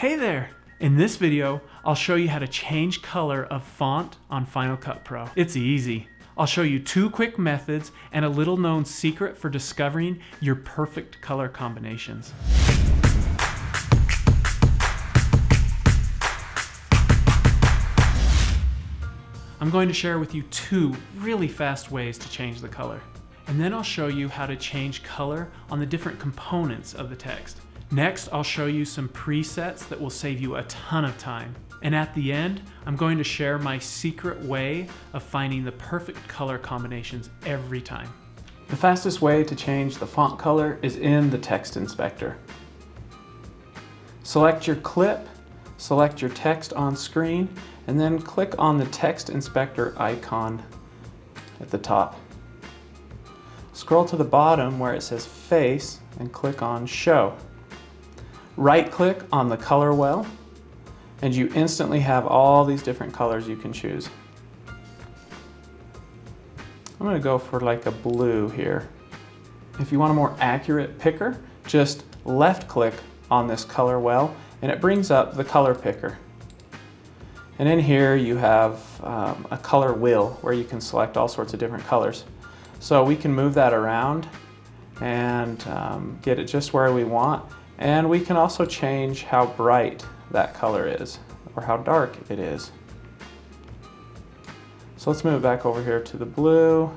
Hey there! In this video, I'll show you how to change color of font on Final Cut Pro. It's easy. I'll show you 2 quick methods and a little known secret for discovering your perfect color combinations. I'm going to share with you 2 really fast ways to change the color. And then I'll show you how to change color on the different components of the text. Next, I'll show you some presets that will save you a ton of time. And at the end, I'm going to share my secret way of finding the perfect color combinations every time. The fastest way to change the font color is in the text inspector. Select your clip, select your text on screen, and then click on the text inspector icon at the top. Scroll to the bottom where it says Face and click on Show. Right-click on the color well, and you instantly have all these different colors you can choose. I'm going to go for like a blue here. If you want a more accurate picker, just left-click on this color well, and it brings up the color picker. And in here you have a color wheel where you can select all sorts of different colors. So we can move that around and get it just where we want. And we can also change how bright that color is or how dark it is. So let's move it back over here to the blue.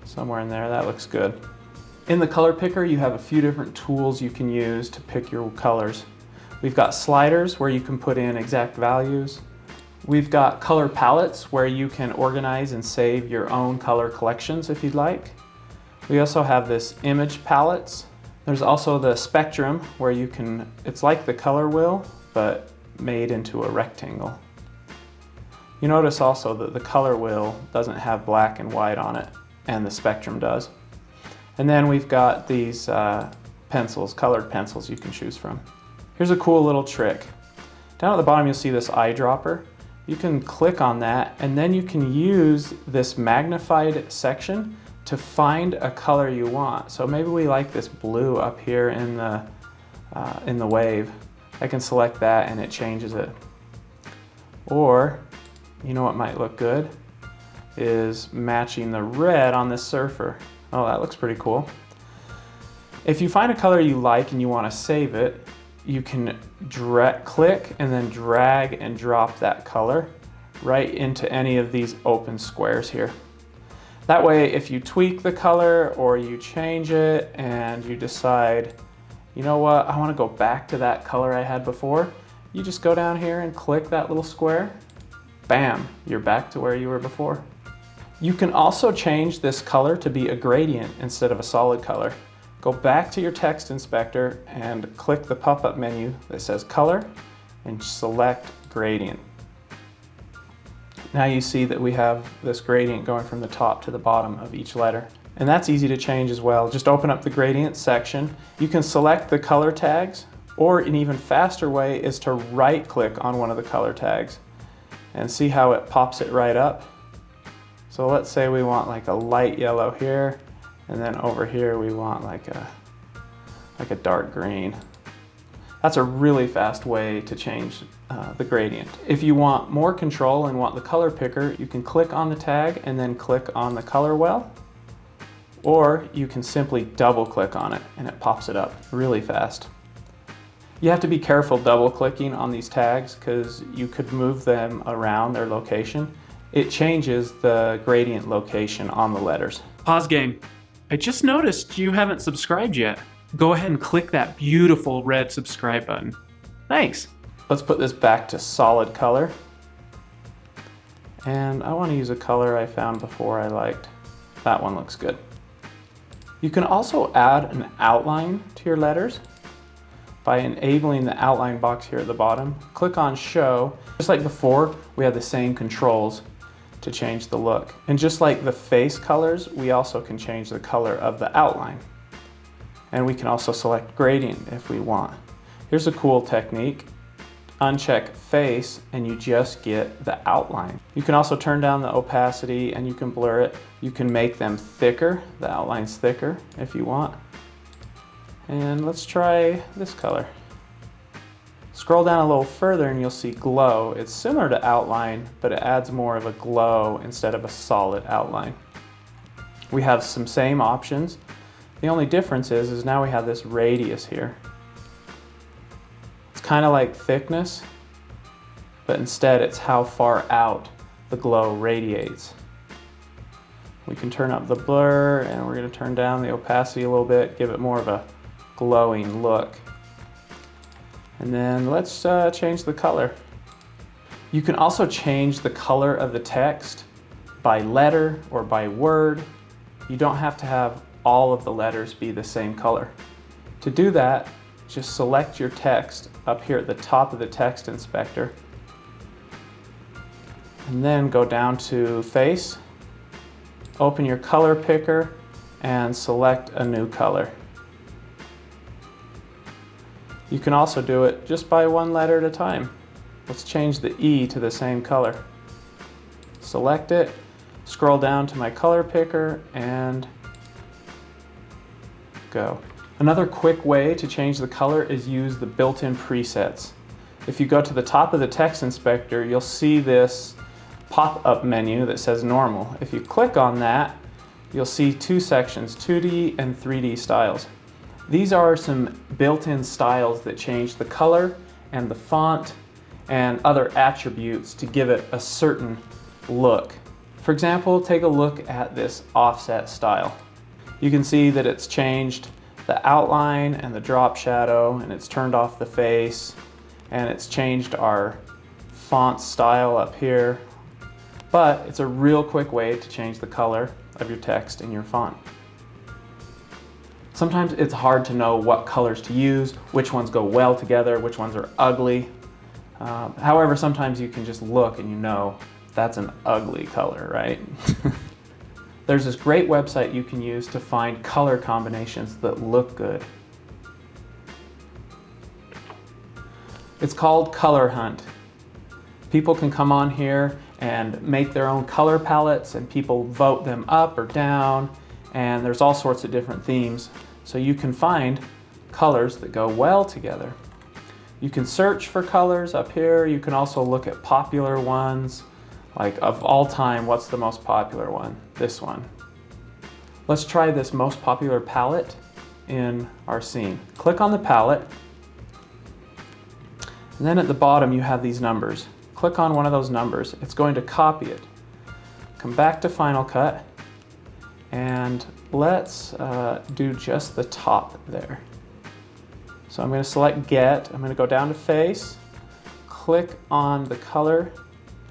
Somewhere in there, that looks good. In the color picker, you have a few different tools you can use to pick your colors. We've got sliders where you can put in exact values. We've got color palettes where you can organize and save your own color collections if you'd like. We also have this image palettes. There's also the spectrum where you can, it's like the color wheel, but made into a rectangle. You notice also that the color wheel doesn't have black and white on it, and the spectrum does. And then we've got these pencils, colored pencils you can choose from. Here's a cool little trick. Down at the bottom you'll see this eyedropper. You can click on that and then you can use this magnified section to find a color you want. So maybe we like this blue up here in the wave. I can select that and it changes it. Or, you know what might look good? Is matching the red on this surfer. Oh, that looks pretty cool. If you find a color you like and you want to save it, you can click and then drag and drop that color right into any of these open squares here. That way, if you tweak the color or you change it and you decide, you know what, I want to go back to that color I had before, you just go down here and click that little square. Bam, you're back to where you were before. You can also change this color to be a gradient instead of a solid color. Go back to your text inspector and click the pop-up menu that says color and select gradient. Now you see that we have this gradient going from the top to the bottom of each letter. And that's easy to change as well. Just open up the gradient section. You can select the color tags, or an even faster way is to right-click on one of the color tags and see how it pops it right up. So let's say we want like a light yellow here, and then over here we want like a dark green. That's a really fast way to change the gradient. If you want more control and want the color picker, you can click on the tag and then click on the color well, or you can simply double click on it and it pops it up really fast. You have to be careful double clicking on these tags because you could move them around their location. It changes the gradient location on the letters. Pause game. I just noticed you haven't subscribed yet. Go ahead and click that beautiful red subscribe button. Thanks. Let's put this back to solid color. And I want to use a color I found before I liked. That one looks good. You can also add an outline to your letters by enabling the outline box here at the bottom. Click on Show. Just like before, we have the same controls to change the look. And just like the face colors, we also can change the color of the outline. And we can also select gradient if we want. Here's a cool technique. Uncheck face and you just get the outline. You can also turn down the opacity and you can blur it. You can make them thicker, the outline's thicker if you want. And let's try this color. Scroll down a little further and you'll see glow. It's similar to outline, but it adds more of a glow instead of a solid outline. We have some same options. The only difference is now we have this radius here. It's kind of like thickness, but instead it's how far out the glow radiates. We can turn up the blur, and we're going to turn down the opacity a little bit, give it more of a glowing look. And then let's change the color. You can also change the color of the text by letter or by word. You don't have to have all of the letters be the same color. To do that, just select your text up here at the top of the text inspector, and then go down to Face, open your color picker, and select a new color. You can also do it just by one letter at a time. Let's change the E to the same color. Select it, scroll down to my color picker, and go. Another quick way to change the color is use the built-in presets. If you go to the top of the text inspector, you'll see this pop-up menu that says normal. If you click on that, you'll see two sections, 2D and 3D styles. These are some built-in styles that change the color and the font and other attributes to give it a certain look. For example, take a look at this offset style. You can see that it's changed the outline and the drop shadow, and it's turned off the face, and it's changed our font style up here. But it's a real quick way to change the color of your text in your font. Sometimes it's hard to know what colors to use, which ones go well together, which ones are ugly. However, sometimes you can just look and you know that's an ugly color, right? There's this great website you can use to find color combinations that look good. It's called Color Hunt. People can come on here and make their own color palettes, and people vote them up or down, and there's all sorts of different themes. So you can find colors that go well together. You can search for colors up here. You can also look at popular ones, like of all time, what's the most popular one? This one. Let's try this most popular palette in our scene. Click on the palette, and then at the bottom you have these numbers. Click on one of those numbers. It's going to copy it. Come back to Final Cut, and let's do just the top there. So I'm going to select Get. I'm going to go down to Face, click on the color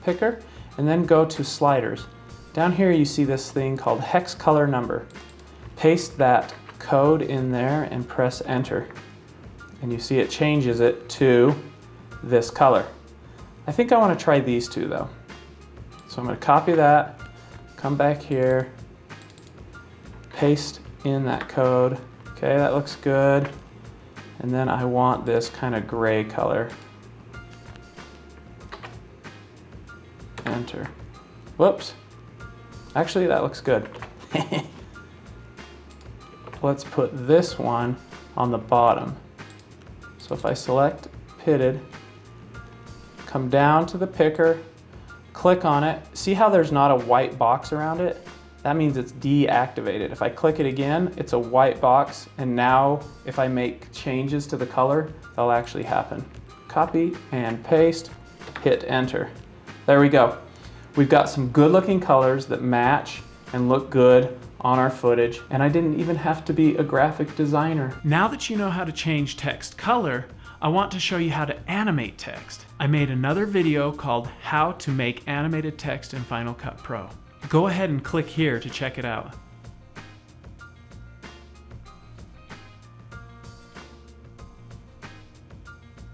picker, and then go to Sliders. Down here you see this thing called Hex Color Number. Paste that code in there and press Enter. And you see it changes it to this color. I think I want to try these two though. So I'm going to copy that, come back here, paste in that code. Okay, that looks good. And then I want this kind of gray color. Enter. Whoops. Actually, that looks good. Let's put this one on the bottom. So if I select Pitted, come down to the picker, click on it. See how there's not a white box around it? That means it's deactivated. If I click it again, it's a white box, and now if I make changes to the color, they'll actually happen. Copy and paste, hit Enter. There we go. We've got some good looking colors that match and look good on our footage, and I didn't even have to be a graphic designer. Now that you know how to change text color, I want to show you how to animate text. I made another video called How to Make Animated Text in Final Cut Pro. Go ahead and click here to check it out.